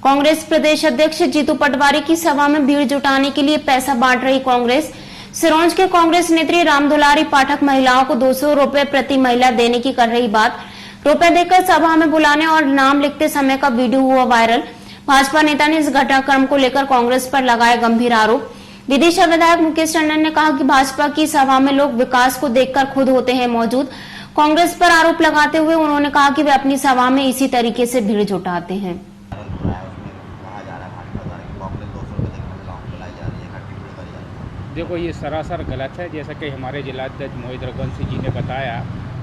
कांग्रेस प्रदेश अध्यक्ष जीतू पटवारी की सभा में भीड़ जुटाने के लिए पैसा बांट रही कांग्रेस। सिरोंज के कांग्रेस नेत्री रामदुलारी पाठक महिलाओं को 200 रुपए प्रति महिला देने की कर रही बात। रुपए देकर सभा में बुलाने और नाम लिखते समय का वीडियो हुआ वायरल। भाजपा नेता ने इस घटनाक्रम को लेकर कांग्रेस पर लगाए गंभीर आरोप। विदिशा विधायक मुकेश टंडन ने कहा कि भाजपा की सभा में लोग विकास को देखकर खुद होते हैं मौजूद। कांग्रेस पर आरोप लगाते हुए उन्होंने कहा कि वे अपनी सभा में इसी तरीके से भीड़ जुटाते हैं। देखो, ये सरासर गलत है। जैसा कि हमारे जिलाध्यक्ष मोहित रघुवंशी जी ने बताया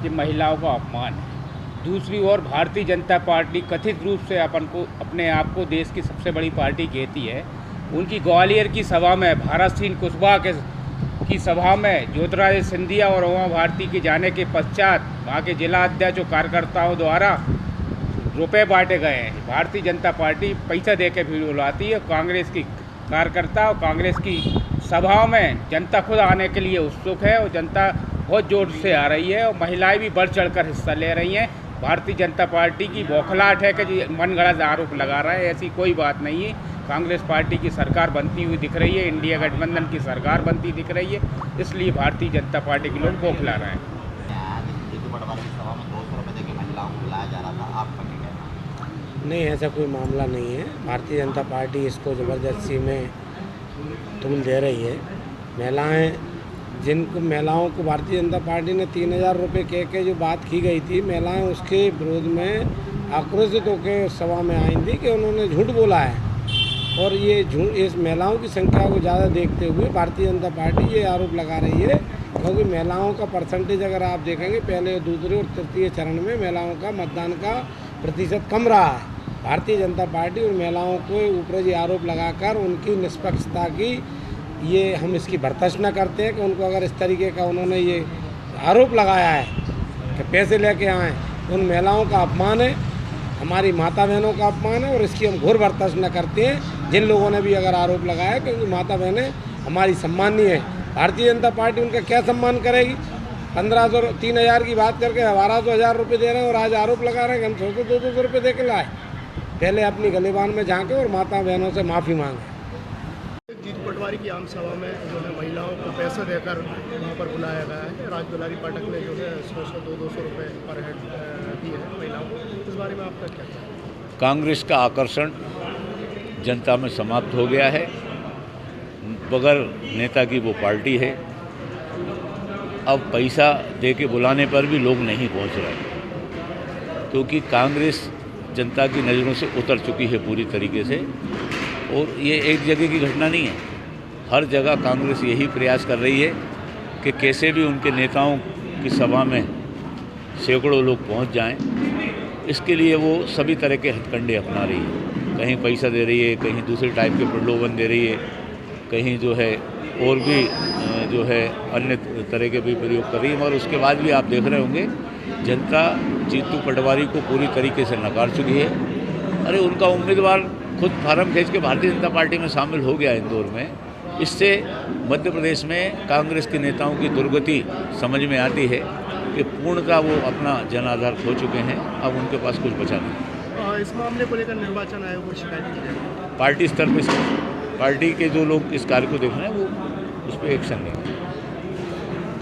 कि महिलाओं का अपमान है। दूसरी ओर भारतीय जनता पार्टी कथित रूप से अपने आप को देश की सबसे बड़ी पार्टी कहती है। उनकी ग्वालियर की सभा में भारत सिंह कुशवाहा की सभा में ज्योतिरादित्य सिंधिया और उमा भारती के जाने के पश्चात वहाँ के जिला अध्यक्ष और कार्यकर्ताओं द्वारा रुपए बांटे गए हैं। भारतीय जनता पार्टी पैसा दे के भीड़ बुलाती है। कांग्रेस की कार्यकर्ता और कांग्रेस की सभाओं में जनता खुद आने के लिए उत्सुक है और जनता बहुत जोर से आ रही है और महिलाएं भी बढ़ चढ़कर हिस्सा ले रही हैं। भारतीय जनता पार्टी की बौखलाहट है कि मनगढ़ंत आरोप लगा रहा है। ऐसी कोई बात नहीं है। कांग्रेस पार्टी की सरकार बनती हुई दिख रही है, इंडिया गठबंधन की सरकार बनती दिख रही है, इसलिए भारतीय जनता पार्टी के लोग बौखला रहे हैं। नहीं, ऐसा कोई मामला नहीं है। भारतीय जनता पार्टी इसको ज़बरदस्ती में तुल दे रही है। महिलाओं को भारतीय जनता पार्टी ने 3000 रुपये कह के जो बात की गई थी, महिलाएं उसके विरोध में आक्रोशित होकर सभा में आई थी कि उन्होंने झूठ बोला है। और ये झूठ, इस महिलाओं की संख्या को ज़्यादा देखते हुए भारतीय जनता पार्टी ये आरोप लगा रही है, क्योंकि महिलाओं का परसेंटेज अगर आप देखेंगे पहले, दूसरे और तृतीय चरण में महिलाओं का मतदान का प्रतिशत कम रहा है। भारतीय जनता पार्टी और महिलाओं को ऊपर ये आरोप लगाकर उनकी निष्पक्षता की ये हम इसकी भर्त्सना करते हैं कि उनको अगर इस तरीके का उन्होंने ये आरोप लगाया है कि पैसे लेके आए, उन महिलाओं का अपमान है, हमारी माता बहनों का अपमान है और इसकी हम घोर भर्त्सना करते हैं। जिन लोगों ने भी अगर आरोप लगाया, क्योंकि माता बहनें हमारी सम्मानीय है। भारतीय जनता पार्टी उनका क्या सम्मान करेगी? 1500 3000 की बात करके 1200 रुपये दे रहे हैं और आज आरोप लगा रहे हैं कि हम 200 रुपये दे के लाए। पहले अपनी गलीबान में झांके और माता बहनों से माफ़ी मांगे। जीतू पटवारी की आम सभा में जो है महिलाओं को पैसा देकर वहाँ पर बुलाया गया है। रामदुलारी पाठक ने जो है 200 रुपये पर हेड दिए हैं महिलाओं को। इस बारे में आपका क्या कहना है? कांग्रेस का आकर्षण जनता में समाप्त हो गया है। बगैर नेता की वो पार्टी है। अब पैसा दे के बुलाने पर भी लोग नहीं पहुँच रहे, क्योंकि कांग्रेस जनता की नज़रों से उतर चुकी है पूरी तरीके से। और ये एक जगह की घटना नहीं है, हर जगह कांग्रेस यही प्रयास कर रही है कि कैसे भी उनके नेताओं की सभा में सैकड़ों लोग पहुंच जाएं। इसके लिए वो सभी तरह के हथकंडे अपना रही है। कहीं पैसा दे रही है, कहीं दूसरे टाइप के प्रलोभन दे रही है, कहीं जो है और भी जो है अन्य तरह के भी प्रयोग कर रही है। और उसके बाद भी आप देख रहे होंगे जनता जीतू पटवारी को पूरी तरीके से नकार चुकी है। अरे उनका उम्मीदवार खुद फार्म खींच के भारतीय जनता पार्टी में शामिल हो गया इंदौर में। इससे मध्य प्रदेश में कांग्रेस के नेताओं की दुर्गति समझ में आती है कि पूर्णतः वो अपना जनाधार खो चुके हैं। अब उनके पास कुछ बचा नहीं। इस मामले को लेकर निर्वाचन आयोग को शिकायत की जाएगी। पार्टी स्तर पर पार्टी के जो लोग इस कार्य को देख रहे हैं वो उस पर एक्शन लेंगे।